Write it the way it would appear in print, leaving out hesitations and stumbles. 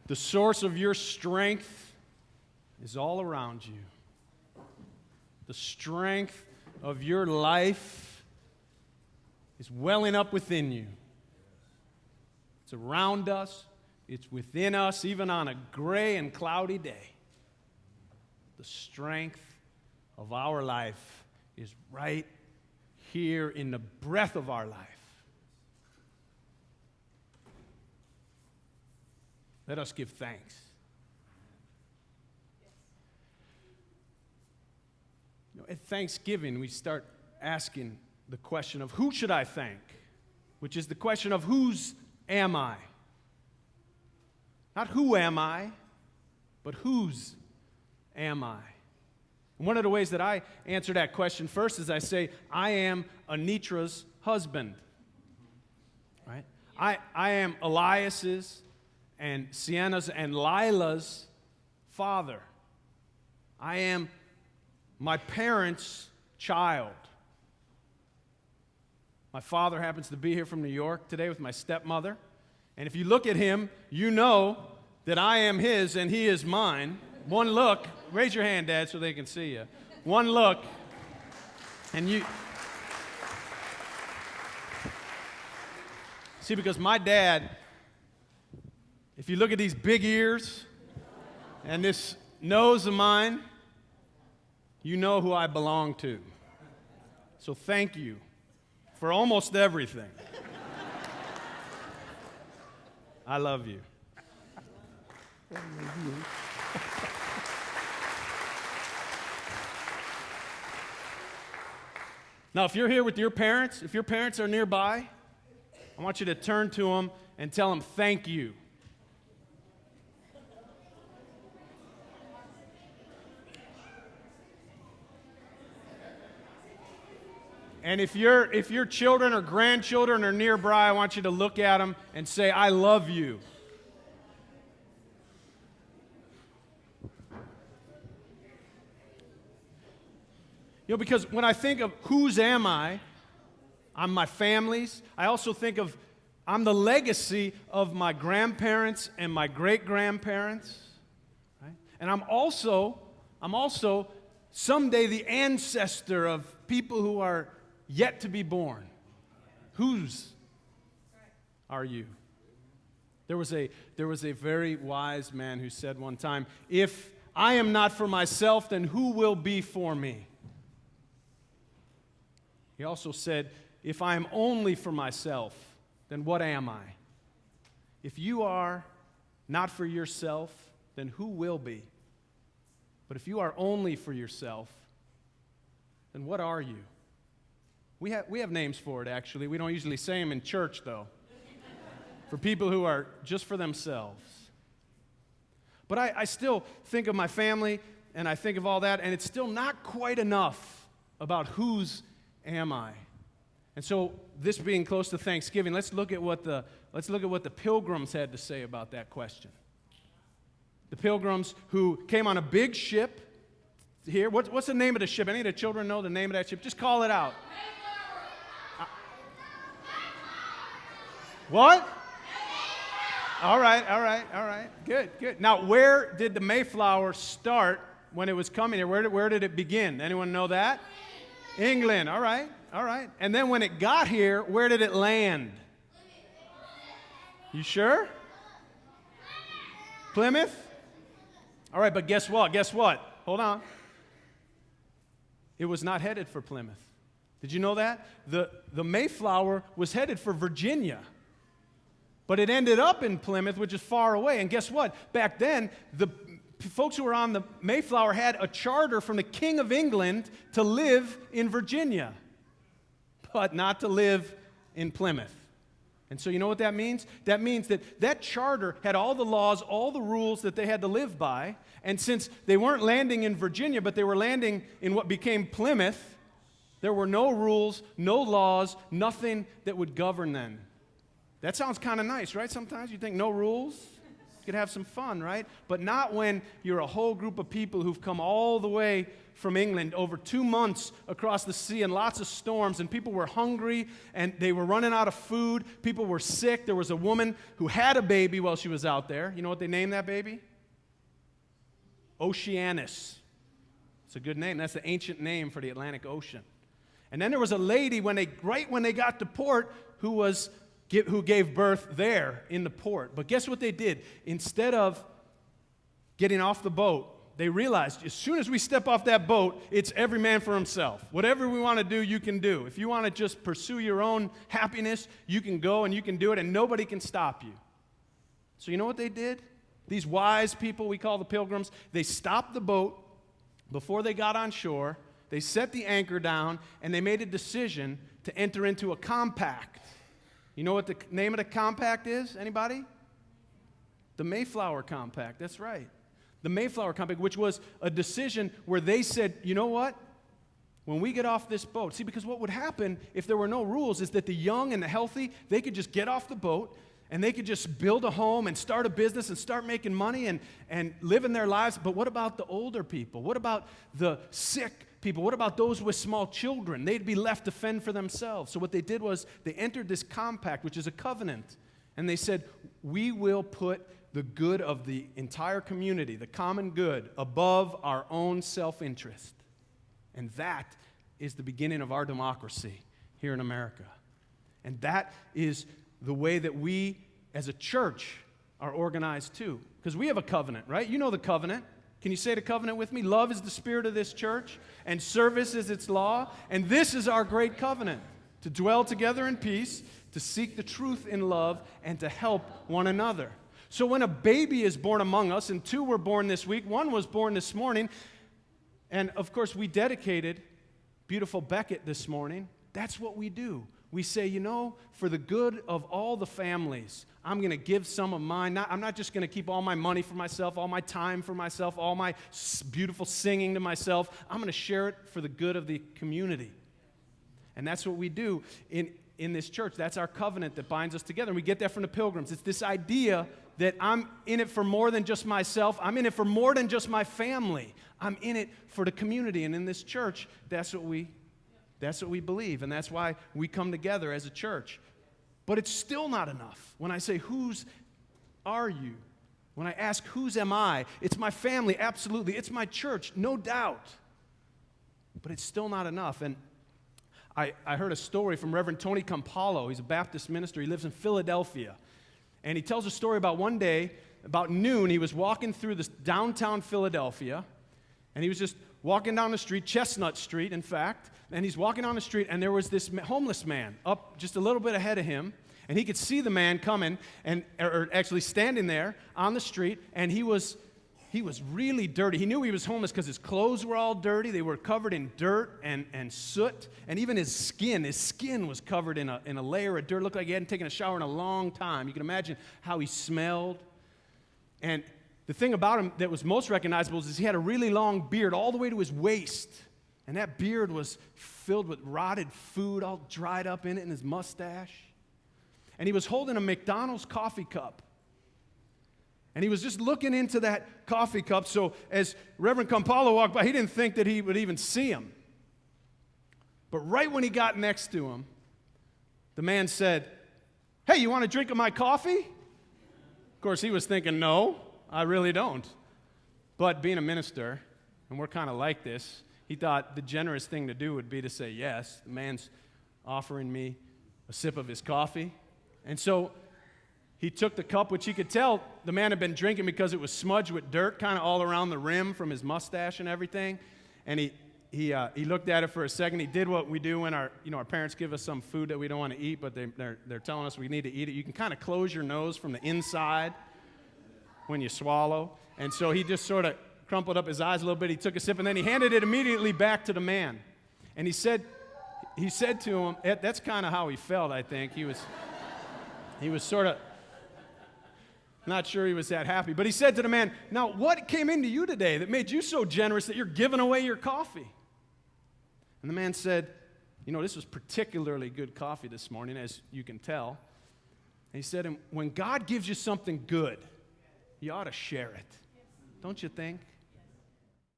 The source of your strength is all around you. The strength of your life is welling up within you. It's around us. It's within us, even on a gray and cloudy day. The strength of our life is right here in the breath of our life. Let us give thanks. At Thanksgiving, we start asking the question of who should I thank? Which is the question of whose am I? Not who am I, but whose am I? And one of the ways that I answer that question first is I say, I am Anitra's husband. Right? I am Elias's and Sienna's and Lila's father. I am my parents' child. My father happens to be here from New York today with my stepmother. And if you look at him, you know that I am his and he is mine. One look, raise your hand, Dad, so they can see you. One look, and you... See, because my dad, if you look at these big ears and this nose of mine, you know who I belong to. So thank you for almost everything. I love you. Now, if you're here with your parents, if your parents are nearby, I want you to turn to them and tell them thank you. And if your children or grandchildren are nearby, I want you to look at them and say, I love you. You know, because when I think of whose am I, I'm my family's. I also think of I'm the legacy of my grandparents and my great-grandparents. Right? And I'm also someday the ancestor of people who are yet to be born. Whose are you? There was a very wise man who said one time, if I am not for myself, then who will be for me? He also said, if I am only for myself, then what am I? If you are not for yourself, then who will be? But if you are only for yourself, then what are you? We have names for it, actually. We don't usually say them in church, though. For people who are just for themselves. But I still think of my family, and I think of all that, and it's still not quite enough about whose am I. And so, this being close to Thanksgiving, let's look at what the Pilgrims had to say about that question. The Pilgrims who came on a big ship here. What's the name of the ship? Any of the children know the name of that ship? Just call it out. What? All right. Good. Now, where did the Mayflower start when it was coming here? Where did it begin? Anyone know that? England. All right. And then when it got here, where did it land? You sure? Plymouth? All right, but guess what? Hold on. It was not headed for Plymouth. Did you know that? The Mayflower was headed for Virginia. But it ended up in Plymouth, which is far away. And guess what? Back then, the folks who were on the Mayflower had a charter from the King of England to live in Virginia, but not to live in Plymouth. And so you know what that means? That means that charter had all the laws, all the rules that they had to live by. And since they weren't landing in Virginia, but they were landing in what became Plymouth, there were no rules, no laws, nothing that would govern them. That sounds kind of nice, right? Sometimes you think no rules, You could have some fun, right? But not when you're a whole group of people who've come all the way from England over 2 months across the sea and lots of storms, and people were hungry and they were running out of food. People were sick. There was a woman who had a baby while she was out there. You know what they named that baby? Oceanus. It's a good name. That's the ancient name for the Atlantic Ocean. And then there was a lady right when they got to port who gave birth there in the port. But guess what they did? Instead of getting off the boat, they realized as soon as we step off that boat, it's every man for himself. Whatever we want to do, you can do. If you want to just pursue your own happiness, you can go and you can do it, and nobody can stop you. So you know what they did? These wise people we call the Pilgrims, they stopped the boat before they got on shore. They set the anchor down, and they made a decision to enter into a compact. You know what the name of the compact is? Anybody? The Mayflower Compact. That's right. The Mayflower Compact, which was a decision where they said, you know what? When we get off this boat, see, because what would happen if there were no rules is that the young and the healthy, they could just get off the boat and they could just build a home and start a business and start making money and living their lives. But what about the older people? What about the sick people? What about those with small children? They'd be left to fend for themselves. So what they did was they entered this compact, which is a covenant, and they said, we will put the good of the entire community, the common good, above our own self-interest. And that is the beginning of our democracy here in America. And that is the way that we, as a church, are organized too. Because we have a covenant, right? You know the covenant. Can you say the covenant with me? Love is the spirit of this church, and service is its law. And this is our great covenant, to dwell together in peace, to seek the truth in love, and to help one another. So when a baby is born among us, and 2 were born this week, 1 was born this morning, and of course we dedicated beautiful Beckett this morning. That's what we do. We say, you know, for the good of all the families, I'm going to give some of mine. I'm not just going to keep all my money for myself, all my time for myself, all my beautiful singing to myself. I'm going to share it for the good of the community. And that's what we do in this church. That's our covenant that binds us together. And we get that from the Pilgrims. It's this idea that I'm in it for more than just myself. I'm in it for more than just my family. I'm in it for the community. And in this church, that's what we believe. And that's why we come together as a church. But it's still not enough. When I say, whose are you? When I ask, whose am I? It's my family, absolutely. It's my church, no doubt. But it's still not enough. And I heard a story from Reverend Tony Campolo. He's a Baptist minister. He lives in Philadelphia. And he tells a story about one day, about noon, he was walking through this downtown Philadelphia, and he was just walking down the street, Chestnut Street, in fact, and he's walking down the street, and there was this homeless man up just a little bit ahead of him, and he could see the man coming, or actually standing there on the street, and he was really dirty. He knew he was homeless because his clothes were all dirty. They were covered in dirt and soot, and even his skin was covered in a layer of dirt. It looked like he hadn't taken a shower in a long time. You can imagine how he smelled. And the thing about him that was most recognizable is he had a really long beard all the way to his waist, and that beard was filled with rotted food all dried up in it, and his mustache. And he was holding a McDonald's coffee cup. And he was just looking into that coffee cup, so as Reverend Campolo walked by, he didn't think that he would even see him. But right when he got next to him, the man said, "Hey, you want a drink of my coffee?" Of course, he was thinking, "No, I really don't." But being a minister, and we're kind of like this, he thought the generous thing to do would be to say yes. The man's offering me a sip of his coffee. And so he took the cup, which he could tell the man had been drinking because it was smudged with dirt kind of all around the rim from his mustache and everything. And he looked at it for a second. He did what we do when our parents give us some food that we don't want to eat, but they're telling us we need to eat it. You can kind of close your nose from the inside when you swallow. And so he just sort of crumpled up his eyes a little bit. He took a sip, and then he handed it immediately back to the man. And he said to him, that's kind of how he felt, I think. He was sort of not sure he was that happy. But he said to the man, "Now, what came into you today that made you so generous that you're giving away your coffee?" And the man said, "This was particularly good coffee this morning, as you can tell." And he said, "When God gives you something good, You ought to share it. Don't you think?